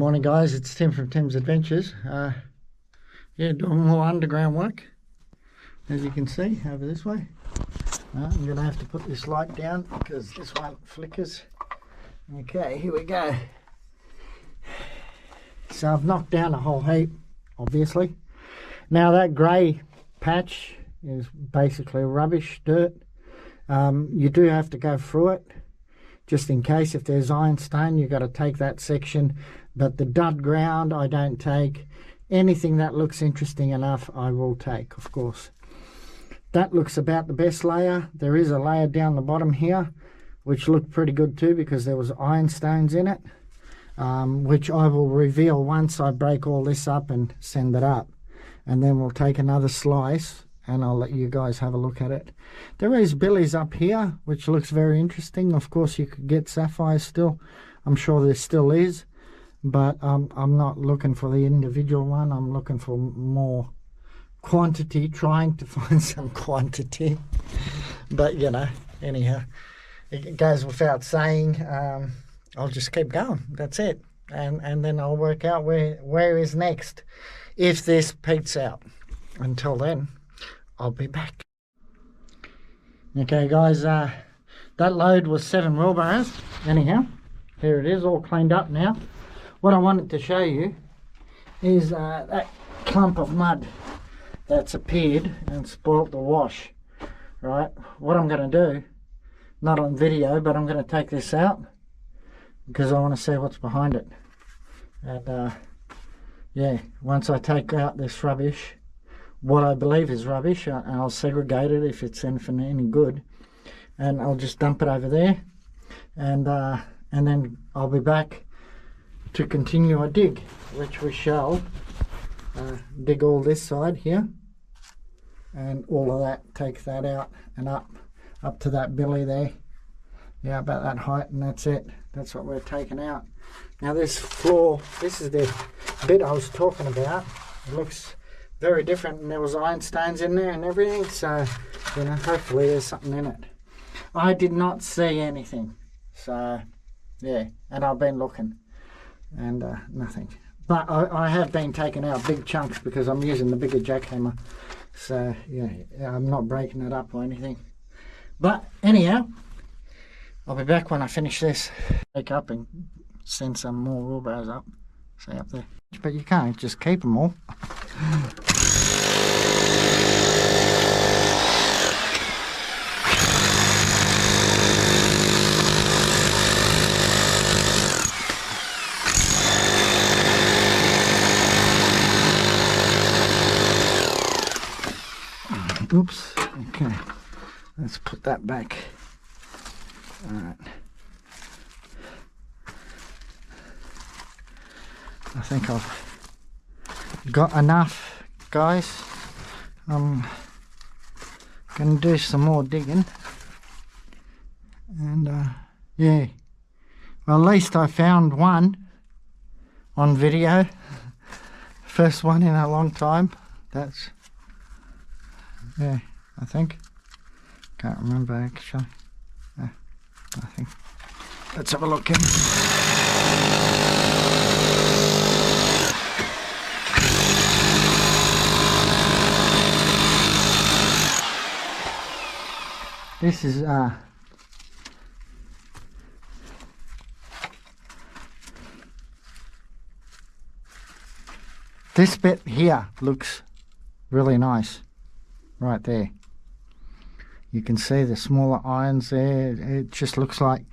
Morning guys, it's Tim from Tim's Adventures. Doing more underground work, as you can see over this way. I'm going to have to put this light down because this one flickers. Okay, here we go. So I've knocked down a whole heap, obviously. Now that grey patch is basically rubbish dirt. You do have to go through it, just in case if there's ironstone. You've got to take that section, but the dud ground I don't take. Anything that looks interesting enough I will take, of course. That looks about the best layer. There is a layer down the bottom here which looked pretty good too, because there was ironstones in it, which I will reveal once I break all this up and send it up. And then we'll take another slice and I'll let you guys have a look at it. There is billies up here, which looks very interesting. Of course you could get sapphires still. I'm sure there still is, but I'm not looking for the individual one. I'm looking for more quantity, trying to find some quantity. But you know, anyhow, it goes without saying, I'll just keep going. That's it. And then I'll work out where is next, if this peaks out. Until then, I'll be back. Okay guys, that load was 7 wheelbarrows. Anyhow, here it is, all cleaned up now. What I wanted to show you is that clump of mud that's appeared and spoilt the wash. Right, what I'm going to do, not on video, but I'm going to take this out because I want to see what's behind it. And yeah, once I take out this rubbish, what I believe is rubbish, and I'll segregate it if it's anything any good, and I'll just dump it over there, and then I'll be back to continue a dig, which we shall dig all this side here and all of that, take that out and up to that billy there, yeah, about that height, and that's it. That's what we're taking out. Now this floor, this is the bit I was talking about. It looks very different, and there was ironstones in there and everything, so you know, hopefully there's something in it. I did not see anything, so yeah, and I've been looking and nothing. But I have been taking out big chunks because I'm using the bigger jackhammer, so yeah, I'm not breaking it up or anything. But anyhow, I'll be back when I finish this. Take up and send some more wheelbarrows up, see up there. But you can't just keep them all. Oops, okay, let's put that back. Alright, I think I've got enough, guys. I'm gonna do some more digging, and yeah, well, at least I found one on video. First one in a long time. That's, yeah, I think, can't remember actually. I think, let's have a look in. This is this bit here looks really nice right there. You can see the smaller irons there. It just looks like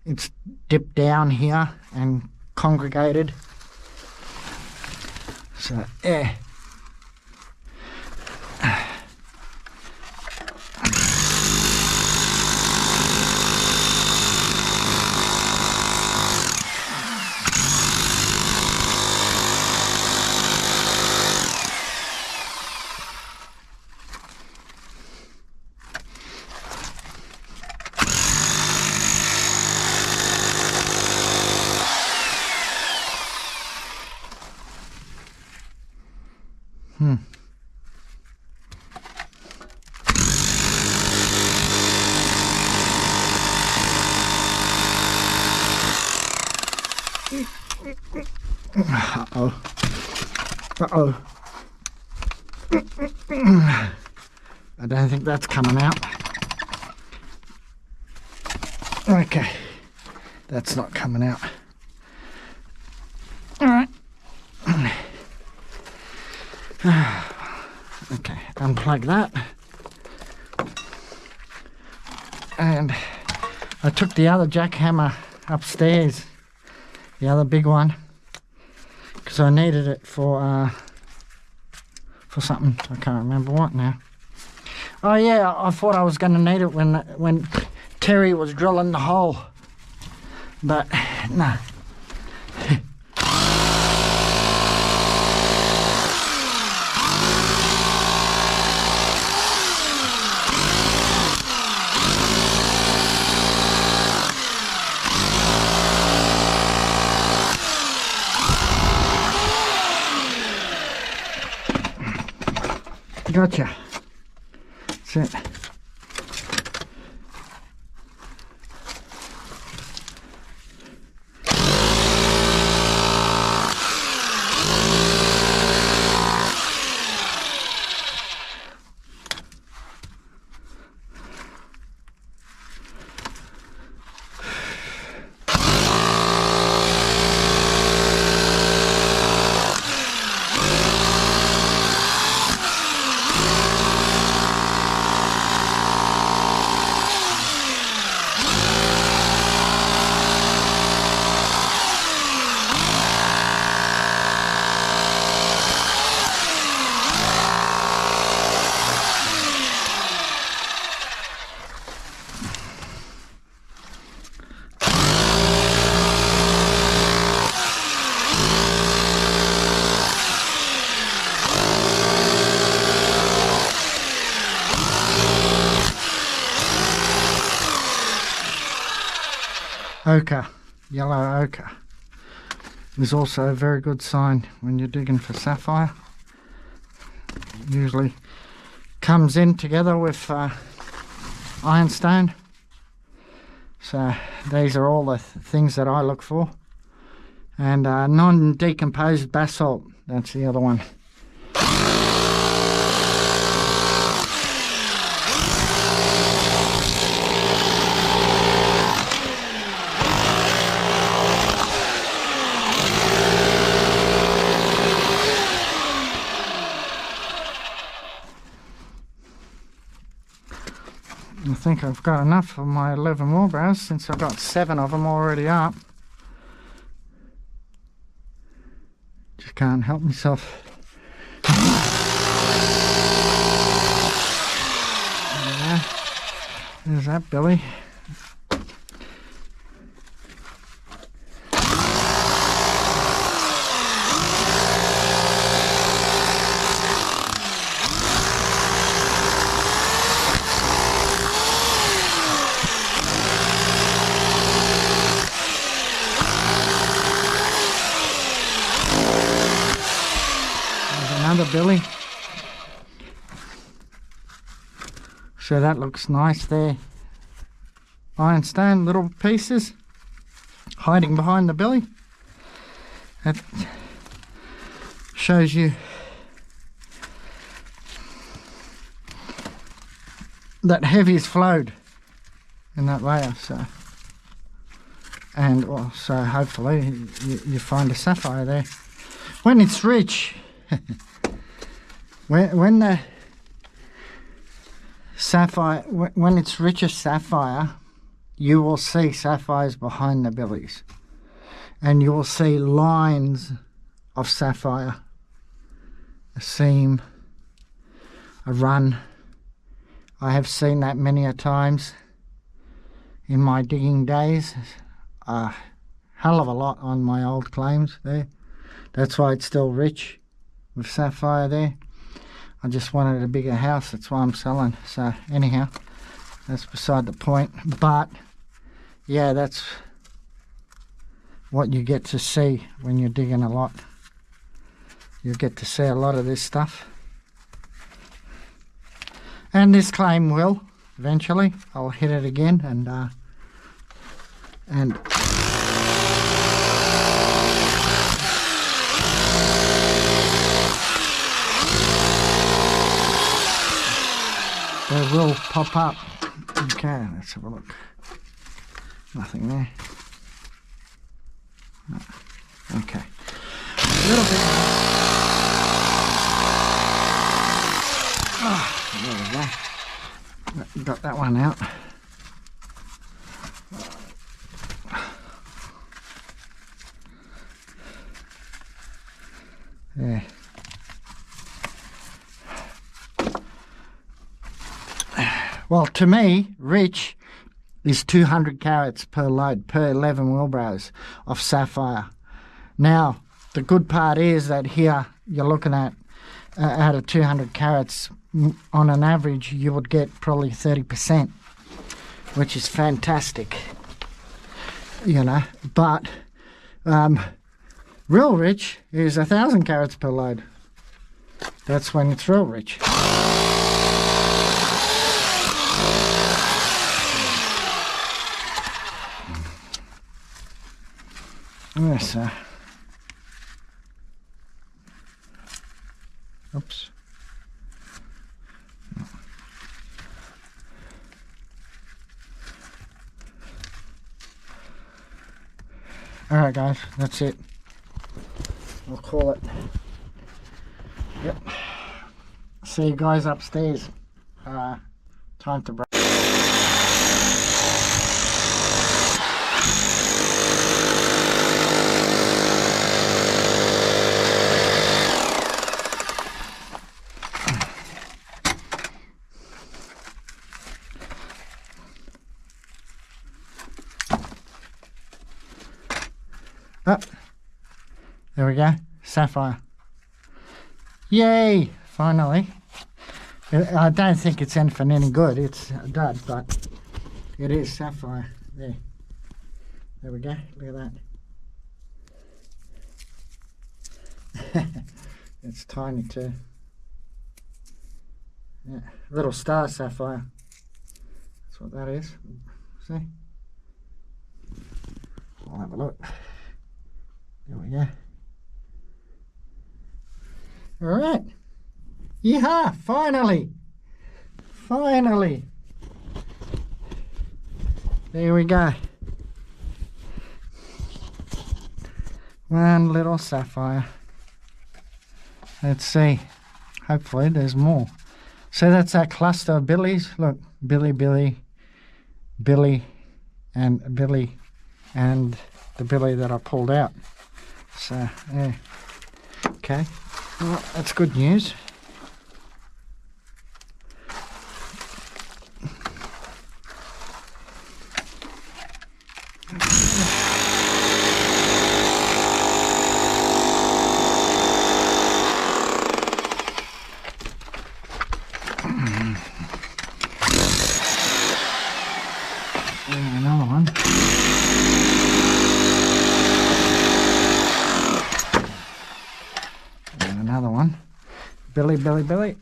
it's dipped down here and congregated. So yeah. Uh-oh. Uh-oh. I don't think that's coming out. Okay. That's not coming out. Alright. Okay, unplug that. And I took the other jackhammer upstairs, the other big one, because I needed it for something. I can't remember what now. Oh yeah, I thought I was going to need it when Terry was drilling the hole, but no. Gotcha. That's it. Ochre, yellow ochre, is also a very good sign when you're digging for sapphire. Usually comes in together with ironstone. So these are all the things that I look for. And non-decomposed basalt, that's the other one. I think I've got enough for my 11 wheelbarrows since I've got 7 of them already up. Just can't help myself. There. There's that Billy. Another Billy. So that looks nice there. Ironstone, little pieces hiding behind the Billy. That shows you that heavy's flowed in that layer. So, and also hopefully you find a sapphire there when it's rich. When the sapphire, when it's richest sapphire, you will see sapphires behind the billies, and you will see lines of sapphire, a seam, a run. I have seen that many a times in my digging days. A hell of a lot on my old claims there. That's why it's still rich with sapphire there. I just wanted a bigger house, that's why I'm selling. So anyhow, that's beside the point. But yeah, that's what you get to see when you're digging a lot. You get to see a lot of this stuff. And this claim will eventually. I'll hit it again and they will pop up. Okay, let's have a look. Nothing there. No. Okay. A little bit. Oh, there we go. Got that one out. There. Well, to me, rich is 200 carats per load, per 11 wheelbarrows of Sapphire. Now, the good part is that here you're looking at out of 200 carats, on an average, you would get probably 30%, which is fantastic, you know. But real rich is 1,000 carats per load. That's when it's real rich. Yes, oops. Alright guys, that's it. We'll call it. Yep. See you guys upstairs. Time to break. Oh, there we go, Sapphire. Yay, finally. I don't think it's anything any good, it's a dud, but it is Sapphire. There we go, look at that. It's tiny too. Yeah, little star Sapphire. That's what that is. See? I'll have a look. There we go. Alright. Yeehaw! Finally! Finally! There we go. One little Sapphire. Let's see. Hopefully there's more. So that's our cluster of billies. Look, Billy, Billy, Billy, and Billy, and the billy that I pulled out. So, yeah. Okay. Well, that's good news. Another one. Another one. Billy, Billy, Billy.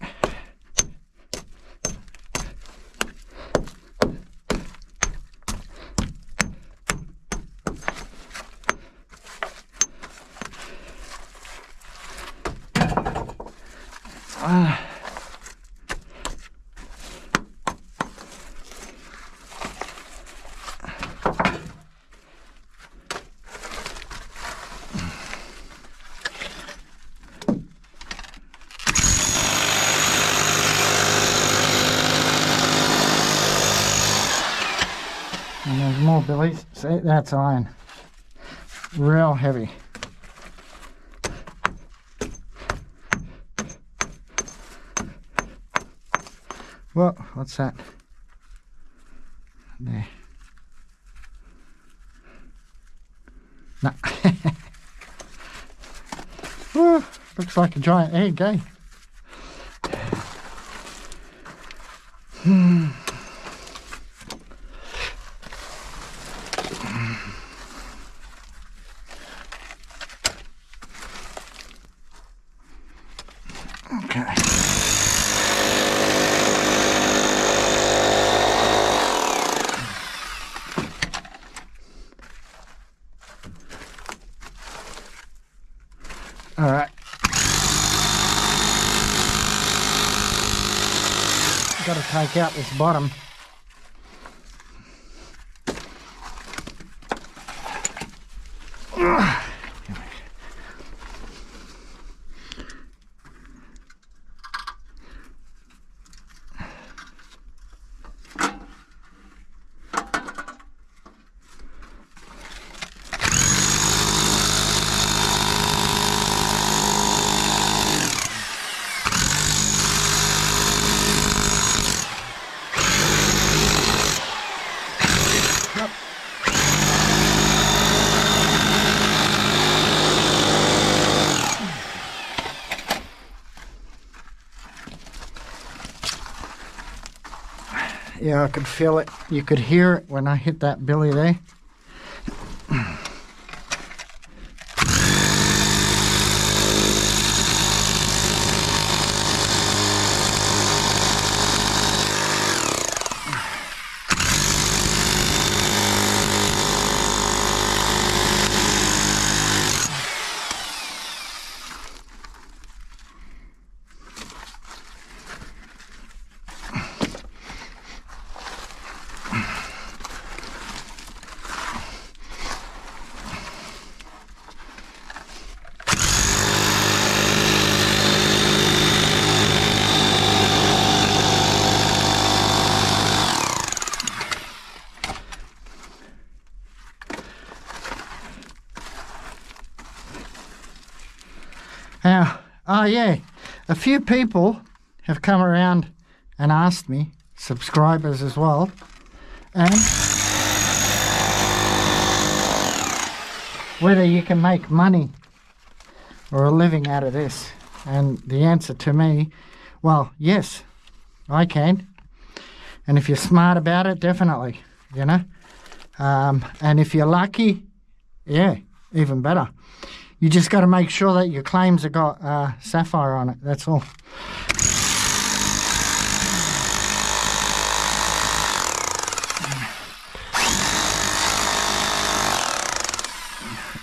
And there's more billies. See, that's iron. Real heavy. Whoa, what's that? There. No. Whoa, looks like a giant egg, eh? Okay. All right. got to take out this bottom. Yeah, I could feel it. You could hear it when I hit that billy there. Now, oh yeah, a few people have come around and asked me, subscribers as well, and whether you can make money or a living out of this. And the answer to me, well, yes, I can. And if you're smart about it, definitely, you know. And if you're lucky, yeah, even better. You just got to make sure that your claims have got sapphire on it, that's all.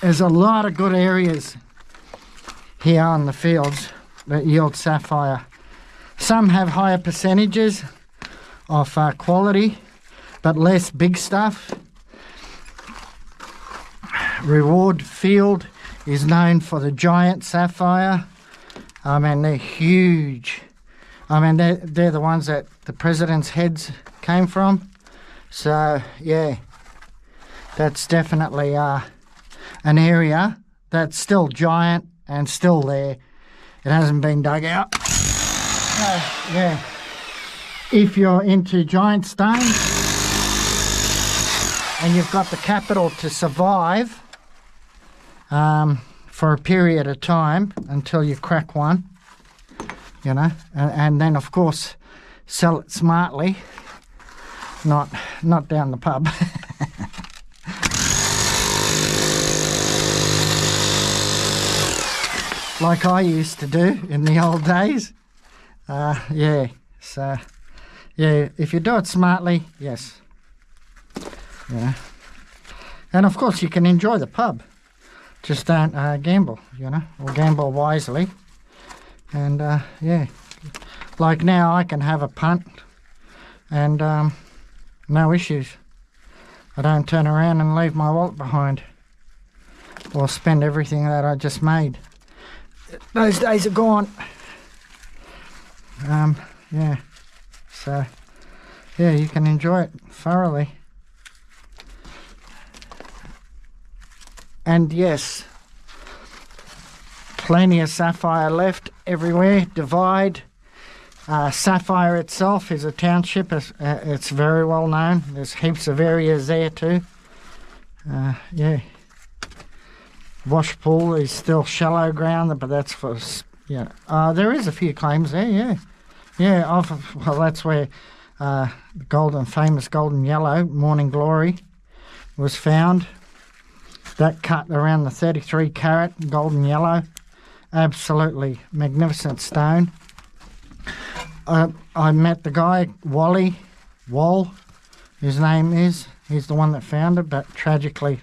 There's a lot of good areas here on the fields that yield sapphire. Some have higher percentages of quality, but less big stuff. Reward Field is known for the giant sapphire. I mean, they're huge. I mean, they're the ones that the president's heads came from. So, yeah, that's definitely an area that's still giant and still there. It hasn't been dug out. Yeah. If you're into giant stones and you've got the capital to survive for a period of time until you crack one, you know, and then of course sell it smartly, not down the pub. Like I used to do in the old days. Yeah, so yeah, if you do it smartly, yes. Yeah. And of course you can enjoy the pub. Just don't gamble, you know, or gamble wisely. And yeah, like now I can have a punt and no issues. I don't turn around and leave my wallet behind or spend everything that I just made. Those days are gone. Yeah, so yeah, you can enjoy it thoroughly. And yes, plenty of sapphire left everywhere. Divide. Sapphire itself is a township. It's very well known. There's heaps of areas there too. Yeah. Washpool is still shallow ground, but that's for, yeah. There is a few claims there, yeah. Yeah, well, that's where the famous golden yellow, Morning Glory, was found. That cut around the 33 carat golden yellow. Absolutely magnificent stone. I met the guy, Wall, his name is. He's the one that found it, but tragically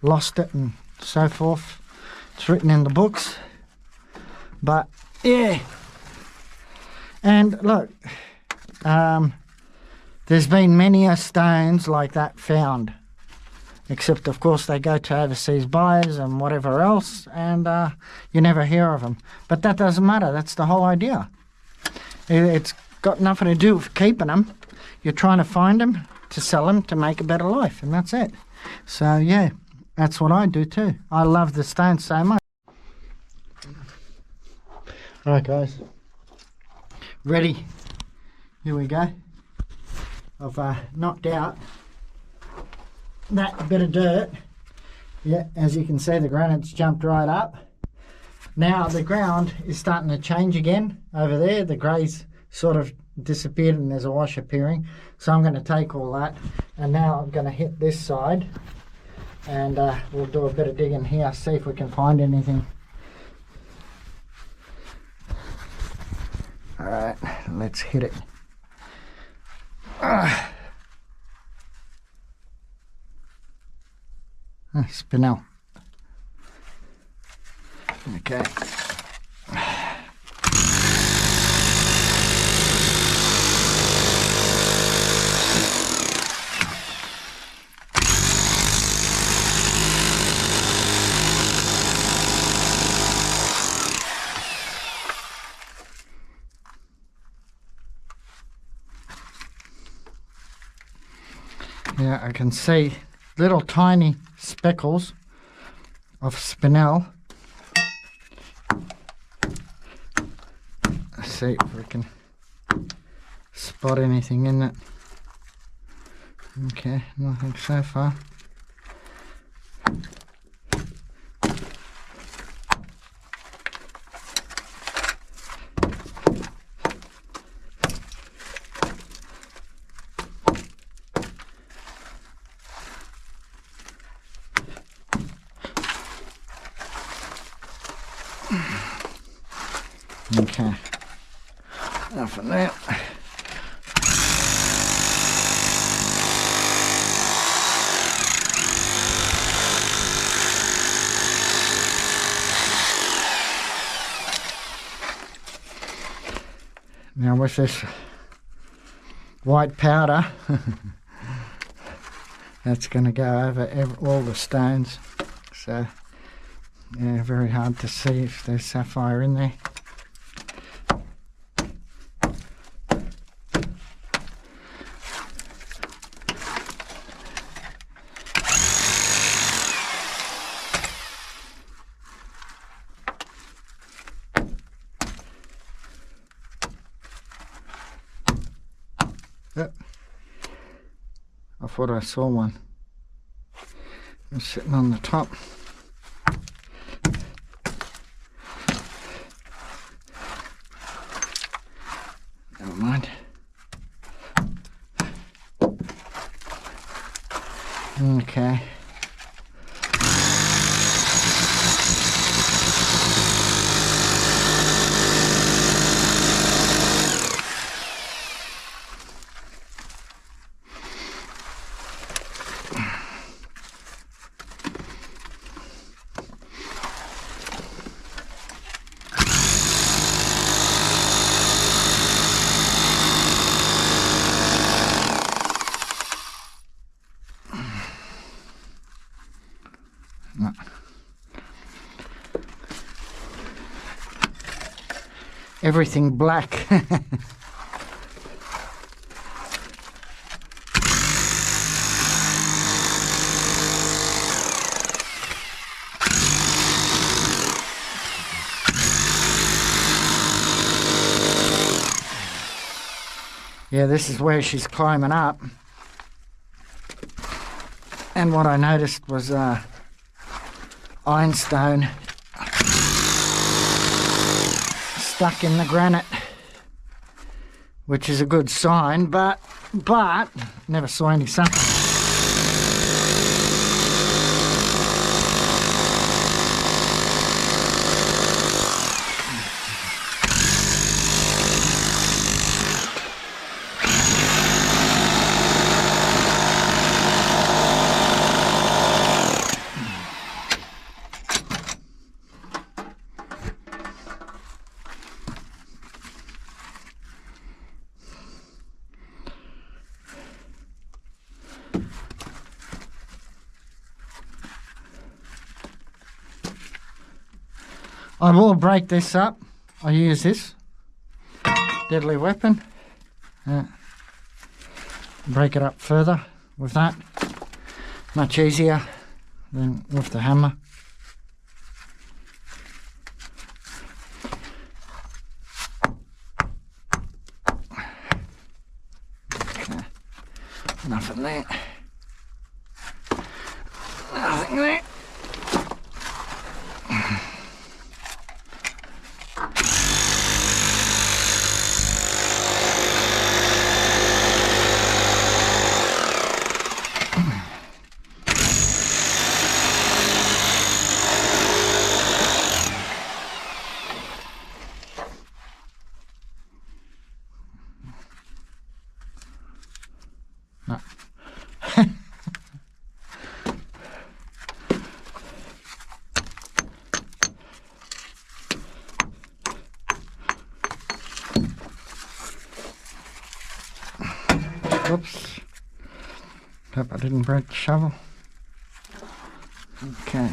lost it and so forth. It's written in the books. But yeah. And look, there's been many stones like that found, except of course they go to overseas buyers and whatever else, and you never hear of them. But that doesn't matter. That's the whole idea. It's got nothing to do with keeping them. You're trying to find them to sell them to make a better life, and that's it. So yeah, that's what I do too. I love the stones so much. Right guys, ready. Here we go. I've knocked out that bit of dirt. Yeah, as you can see, the granite's jumped right up. Now the ground is starting to change again over there. The grey's sort of disappeared and there's a wash appearing. So I'm going to take all that, and now I'm going to hit this side, and we'll do a bit of digging here, see if we can find anything. Alright, let's hit it. Spinel. Okay. Yeah, I can see little tiny speckles of spinel. Let's see if we can spot anything in it. Okay, nothing so far. Okay, enough of that. Now with this white powder, that's going to go over all the stones, so yeah, very hard to see if there's sapphire in there. Yep. I thought I saw one. It's sitting on the top. Never mind. Okay. No. Everything black. Yeah, this is where she's climbing up. And what I noticed was ironstone stuck in the granite, which is a good sign, but never saw any sapphire. I will break this up. I use this deadly weapon. Break it up further with that. Much easier than with the hammer. Okay. Nothing there. Nothing there. No. Oops. Hope I didn't break the shovel. Okay.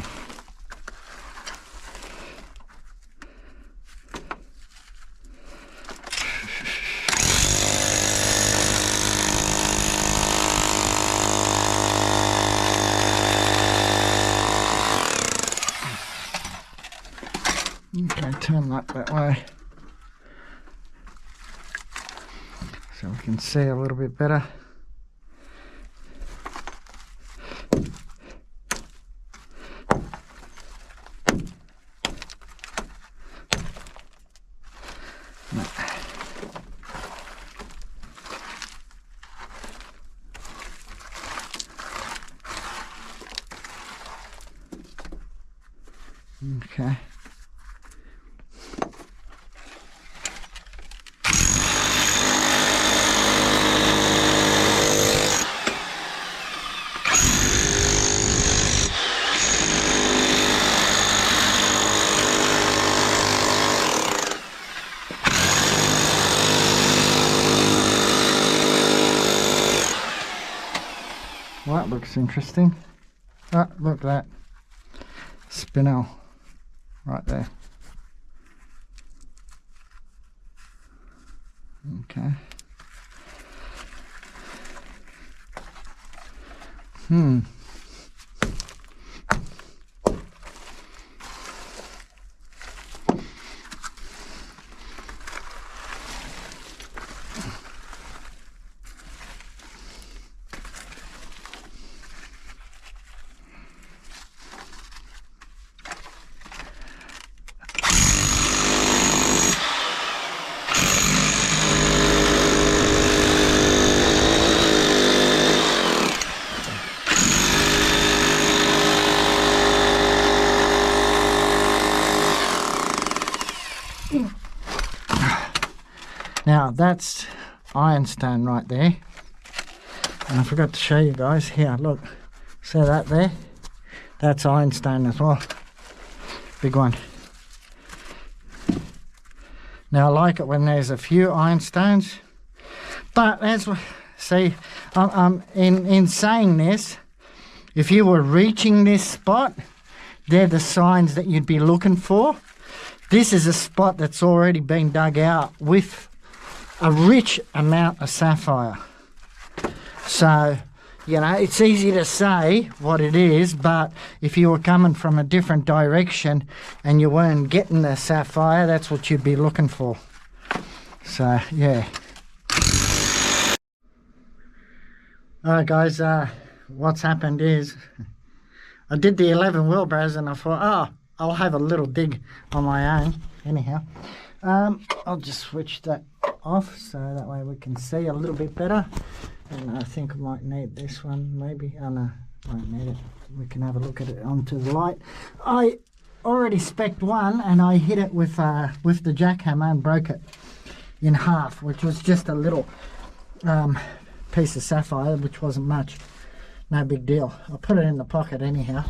Okay, turn that way so we can see a little bit better. Okay. Well, that looks interesting. Oh, look at that. Spinel right there. Okay. Now that's ironstone right there, and I forgot to show you guys here. Look, see that there? That's ironstone as well. Big one. Now I like it when there's a few ironstones, but as we see, in saying this, if you were reaching this spot, they're the signs that you'd be looking for. This is a spot that's already been dug out with a rich amount of sapphire. So, you know, it's easy to say what it is, but if you were coming from a different direction and you weren't getting the sapphire, that's what you'd be looking for. So, yeah. Alright guys, what's happened is I did the 11 wheelbarrows and I thought, oh, I'll have a little dig on my own. Anyhow, I'll just switch that off so that way we can see a little bit better. And I think I might need this one maybe. Oh no, won't need it. We can have a look at it onto the light. I already spec'd one and I hit it with the jackhammer and broke it in half, which was just a little piece of sapphire, which wasn't much. No big deal. I'll put it in the pocket anyhow.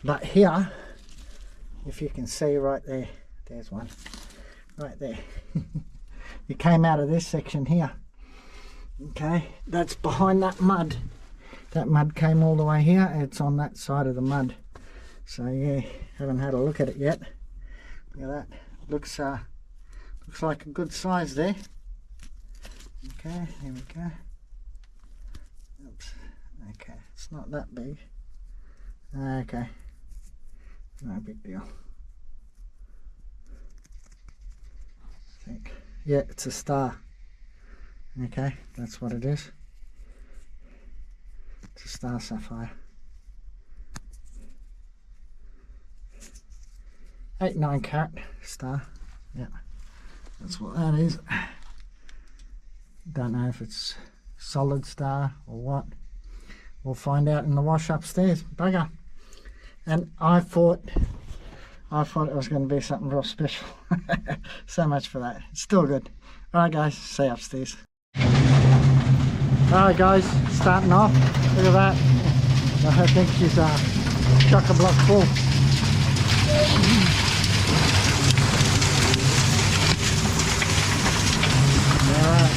But here, if you can see right there, there's one right there. It came out of this section here. Okay, that's behind that mud. That mud came all the way here. It's on that side of the mud. So yeah, haven't had a look at it yet, Look at that. Looks like a good size there. Okay, here we go. Oops. Okay, it's not that big. Okay, no big deal. I think, yeah, it's a star. Okay, that's what it is. It's a star sapphire. 8-9 carat star. Yeah, that's what that is. Don't know if it's solid star or what. We'll find out in the wash upstairs. Bugger. And I thought it was going to be something real special. So much for that. It's still good. Alright guys, see you upstairs. Alright guys, starting off. Look at that. I think she's chock-a-block full. Alright.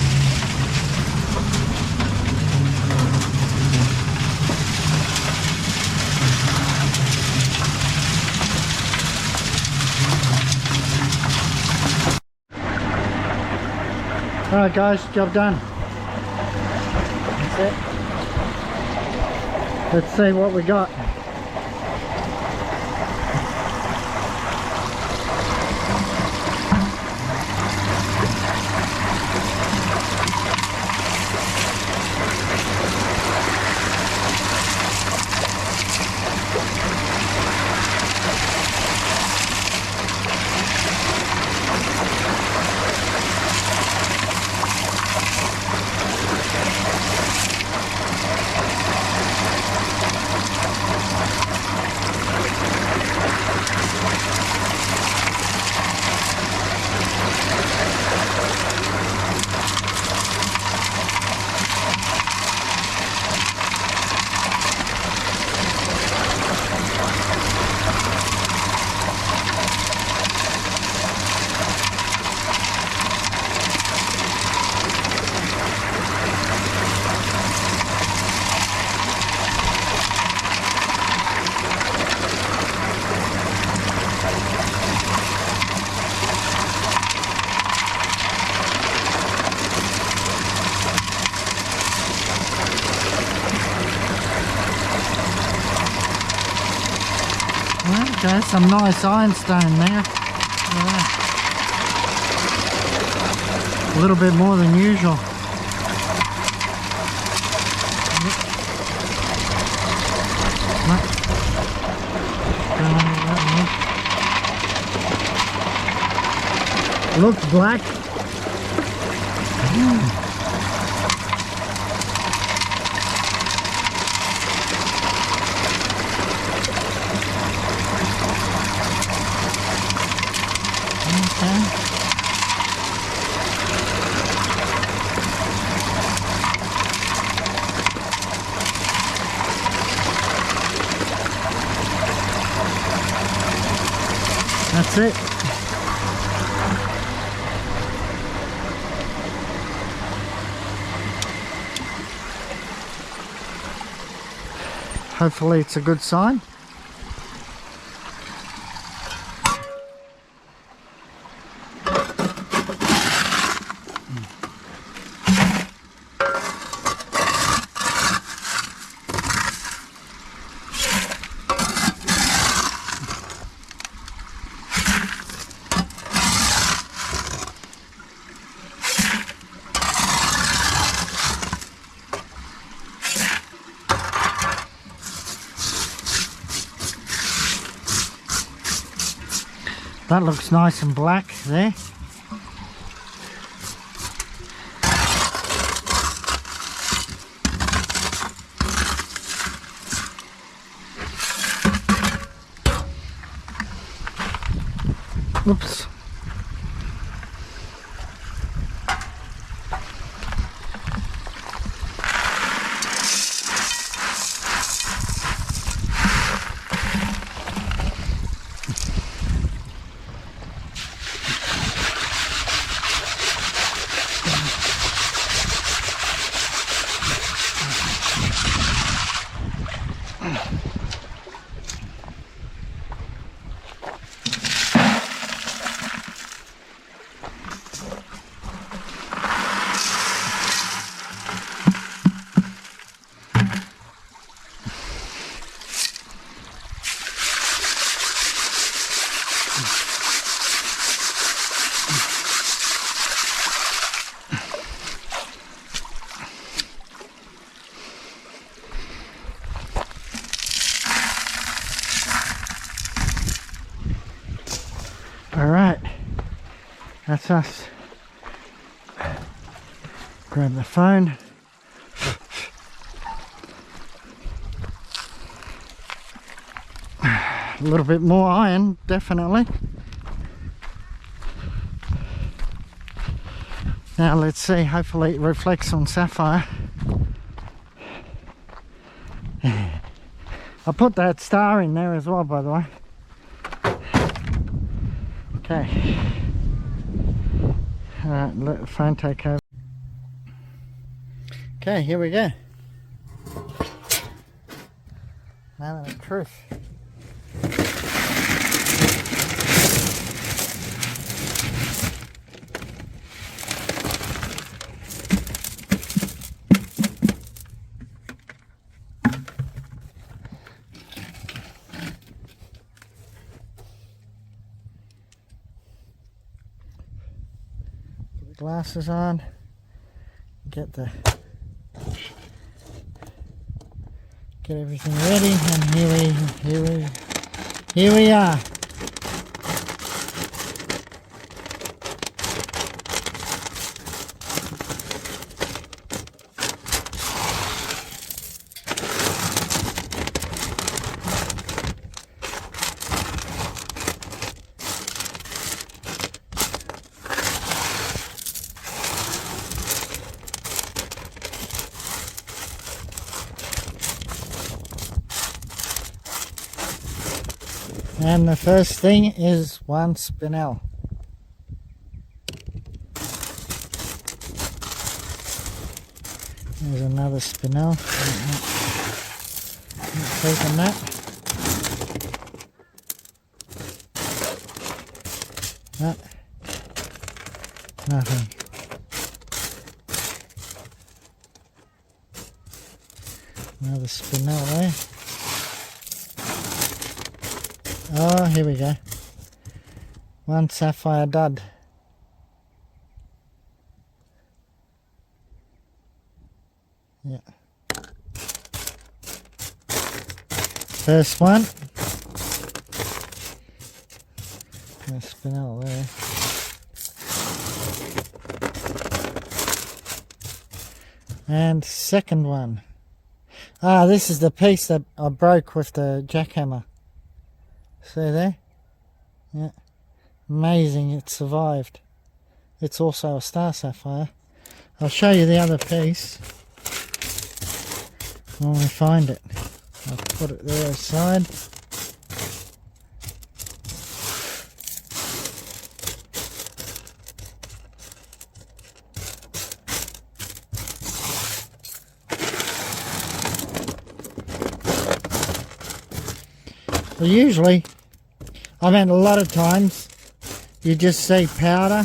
Alright guys, job done. That's it. Let's see what we got. Okay, some nice ironstone there. Yeah. A little bit more than usual. Looks black. That's it. Hopefully it's a good sign. That looks nice and black there. Oops. That's us. Grab the phone. A little bit more iron, definitely. Now let's see, hopefully it reflects on Sapphire. I put that star in there as well, by the way. Okay. Alright, let the phone take over. Okay, here we go. Moment of truth. Put the glasses on. Get everything ready, and here we are. And the first thing is one spinel. There's another spinel. Not taking that. That. Nothing. Another spinel there. Oh, here we go. One sapphire dud. Yeah. First one. A spinel there. And second one. Ah, this is the piece that I broke with the jackhammer. See there? Yeah. Amazing, it survived. It's also a star sapphire. I'll show you the other piece when we find it. I'll put it there aside. Well, usually, I mean a lot of times, you just see powder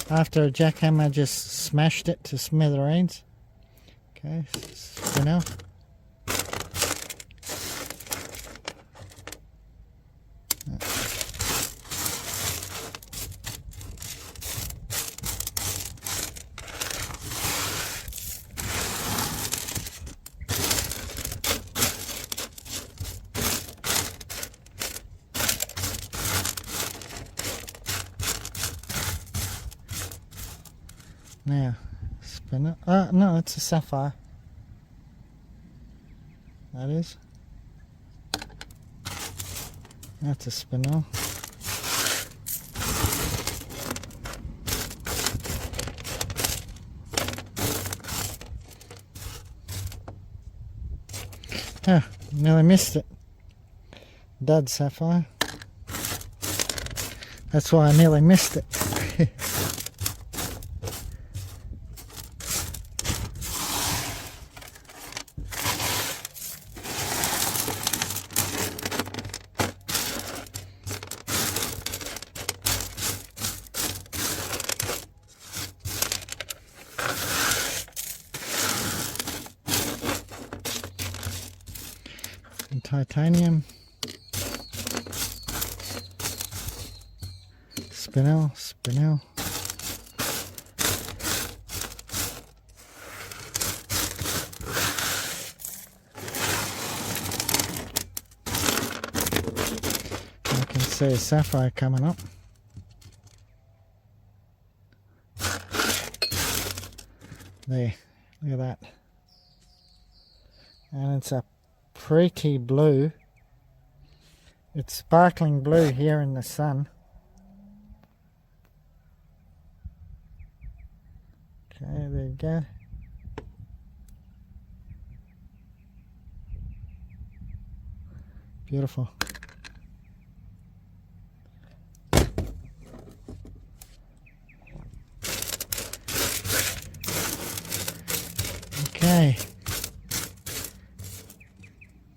after a jackhammer just smashed it to smithereens. Okay, spinel. Now, spin it. Oh, no, it's a sapphire. That is. That's a spinel. Oh, nearly missed it. Dud sapphire. That's why I nearly missed it. And titanium. Spinel, spinel. I can see a sapphire coming up. There, look at that. And it's a pretty blue. It's sparkling blue here in the sun. Okay, there you go. Beautiful. Okay.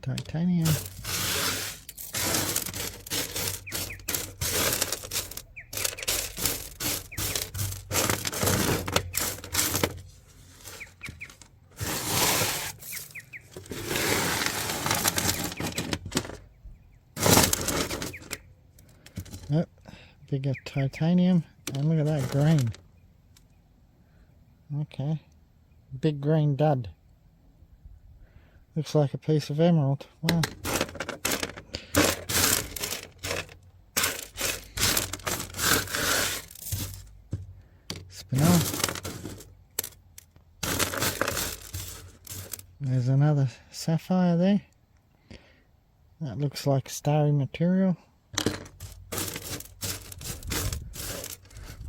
Titanium. Oh, bigger titanium, and look at that green. Okay, big green dud. Looks like a piece of emerald. Wow. Spinel. There's another sapphire there. That looks like starry material.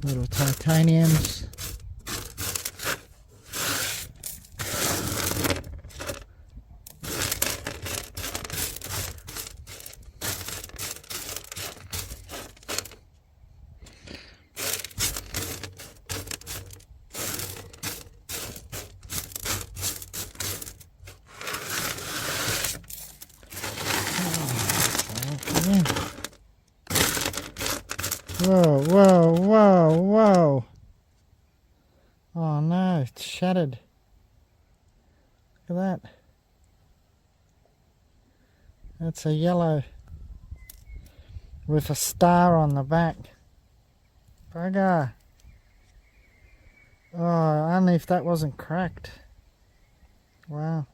Little titaniums. Whoa, whoa, whoa, whoa. Oh no, it's shattered. Look at that. That's a yellow with a star on the back. Bugger. Oh, only if that wasn't cracked. Wow.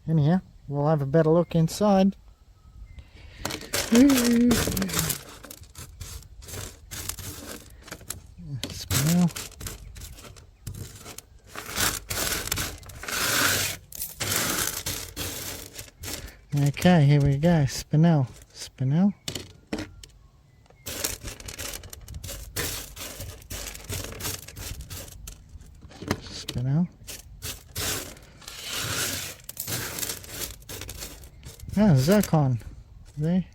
Anyhow, we'll have a better look inside. Spinel. Okay, here we go. Spinel. Spinel. Spinel. Ah, zircon. There.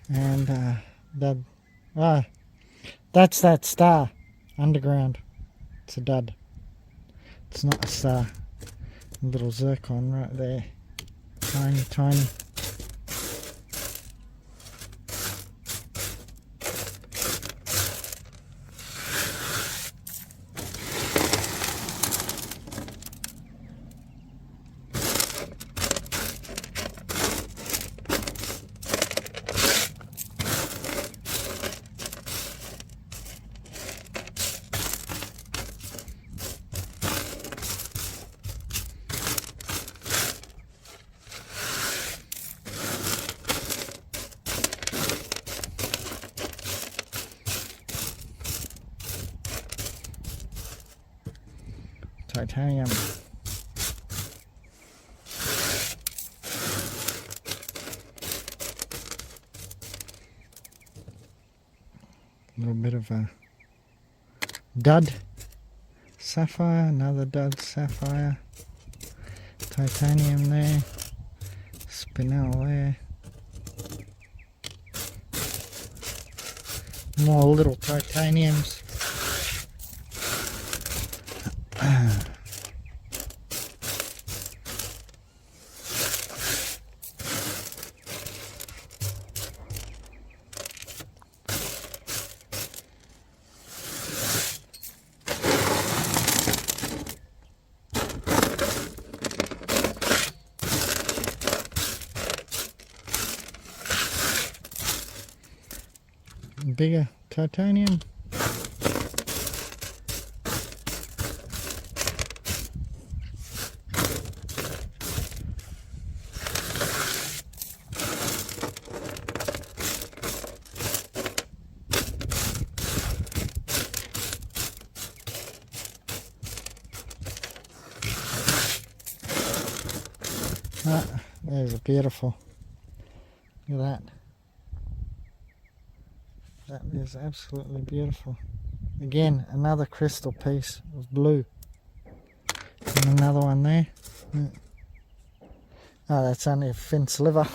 And that's that star underground. It's a dud. It's not a star. A little zircon right there. Tiny, tiny. Titanium. A little bit of a dud. Sapphire, another dud sapphire. Titanium there. Spinel there. More little titaniums. Bigger titanium. Ah, there's a beautiful. Look at that. That is absolutely beautiful. Again, another crystal piece of blue. And another one there. Oh, that's only a thin sliver.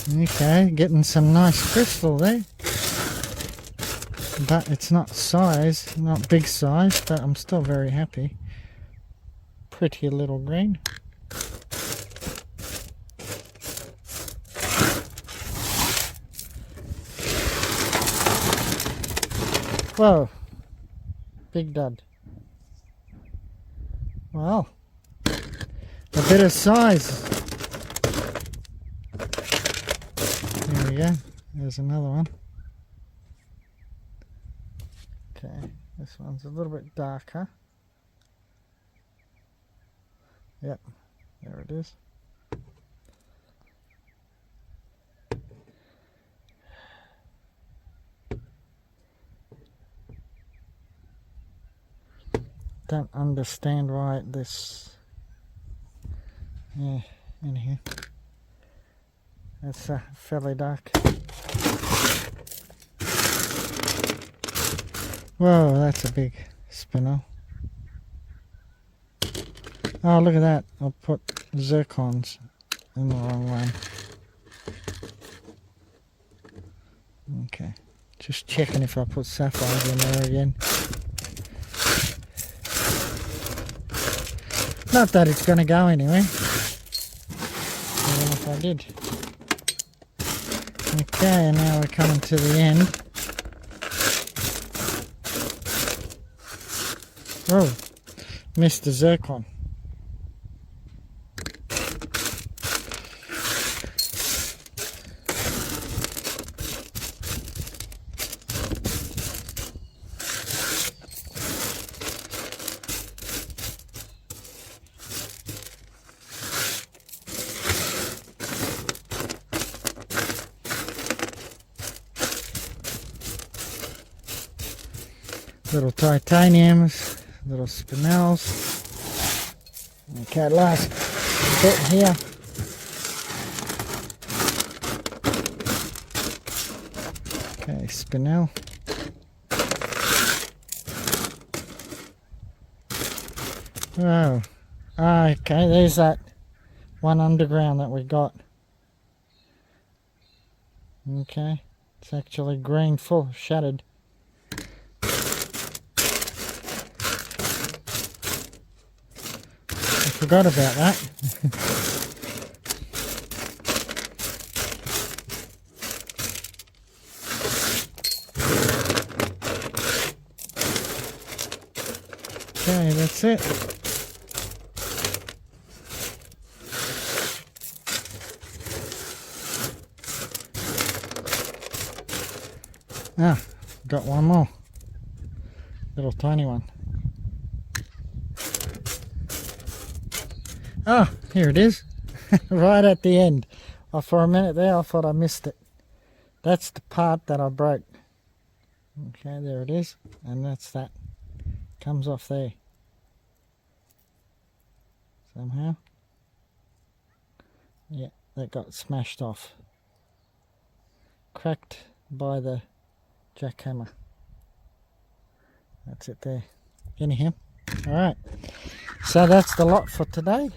Okay, getting some nice crystal there. But it's not size, not big size, but I'm still very happy. Pretty little green. Whoa, big dud. Well, a bit of size. There we go, there's another one. Okay, this one's a little bit darker. Yep, there it is. Don't understand why this. Yeah, in here. That's fairly dark. Whoa, that's a big spinel. Oh, look at that. I'll put zircons in the wrong one. Okay. Just checking if I put sapphires in there again. Not that it's going to go anywhere. Even if I did. Okay, now we're coming to the end. Oh, missed the zircon. Little titaniums, little spinels. Okay, last bit here. Okay, spinel. Oh, okay, there's that one underground that we got. Okay, it's actually green, full, shattered. Forgot about that. Okay, that's it. Ah, got one more. Little tiny one. Oh, here it is. Right at the end. Oh, for a minute there I thought I missed it. That's the part that I broke. Okay, there it is. And that's that. Comes off there. Somehow. Yeah, that got smashed off. Cracked by the jackhammer. That's it there. Anyhow. Alright. So that's the lot for today,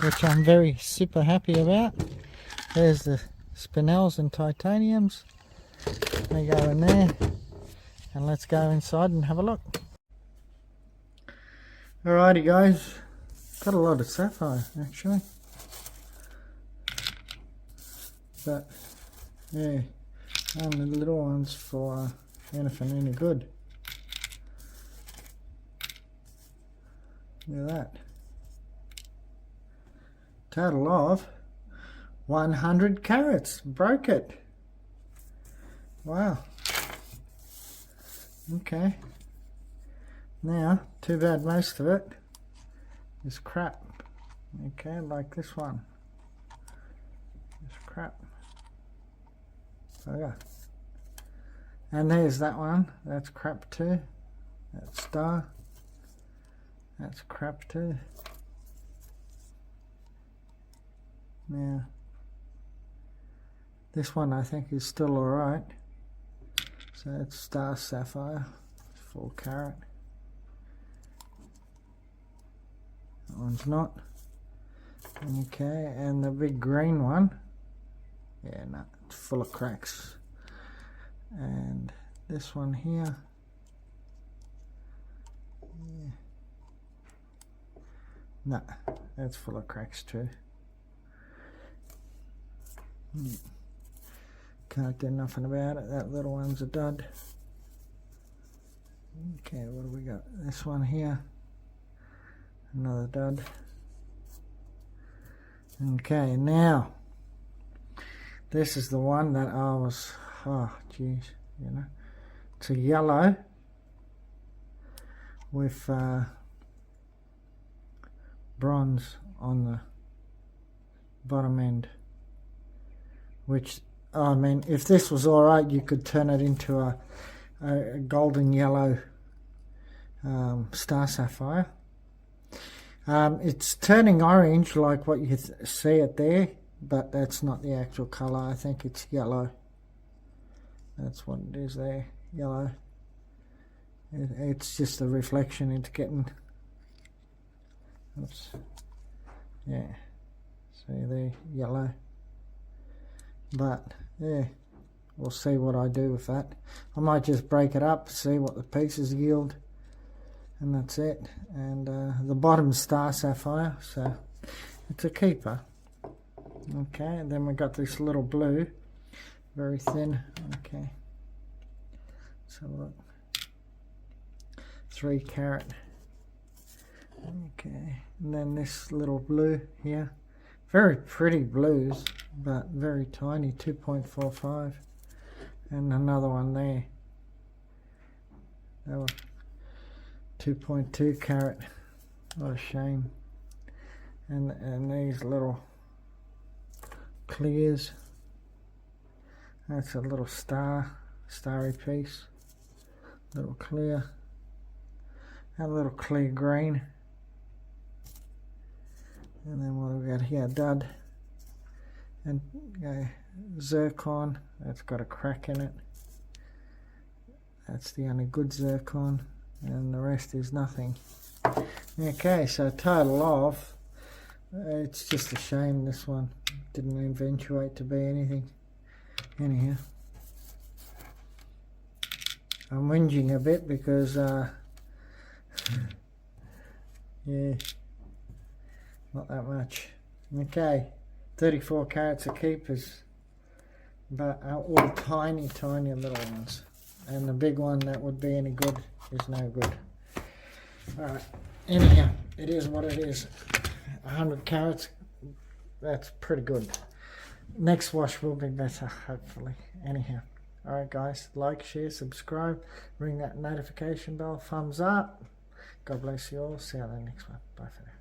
which I'm very super happy about. There's the spinels and titaniums. They go in there, and let's go inside and have a look. Alrighty guys, got a lot of sapphire actually, but yeah, only little ones for anything any good. Look at that. Total of 100 carats. Broke it. Wow. Okay. Now, too bad most of it is crap. Okay, like this one. It's crap. So yeah. And there's that one. That's crap too. That star. That's crap too. Now, this one I think is still alright. So it's Star Sapphire, 4 carat. That one's not. Okay, and the big green one, yeah, no, it's full of cracks. And this one here, yeah. No, that's full of cracks too. Can't do nothing about it. That little one's a dud. Okay, what do we got? This one here, another dud. Okay, now this is the one that I was, oh geez, you know, it's a yellow with bronze on the bottom end, which, I mean, if this was alright, you could turn it into a golden yellow Star Sapphire. It's turning orange like what you see it there, but that's not the actual colour. I think it's yellow. That's what it is there, yellow. It's just a reflection. It's getting, oops, yeah, see there, yellow. But yeah, we'll see what I do with that. I might just break it up, see what the pieces yield, and that's it. And the bottom's Star Sapphire, so it's a keeper. Okay, and then we got this little blue, very thin. Okay, so look, 3 carat. Okay, and then this little blue here, very pretty blues, but very tiny, 2.45, and another one there. That was 2.2 carat. What a shame. And these little clears. That's a little starry piece. Little clear. A little clear green. And then what have we got here? Dud. And zircon. That's got a crack in it. That's the only good zircon. And the rest is nothing. Okay, so total off, it's just a shame this one didn't eventuate to be anything. Anyhow, I'm whinging a bit because yeah, not that much. Okay, 34 carats of keepers, but all tiny little ones, and the big one that would be any good is no good. Alright, anyhow, it is what it is. 100 carats, that's pretty good. Next wash will be better, hopefully. Anyhow, alright guys, like, share, subscribe, ring that notification bell, thumbs up. God bless you all. See you on the next one. Bye for now.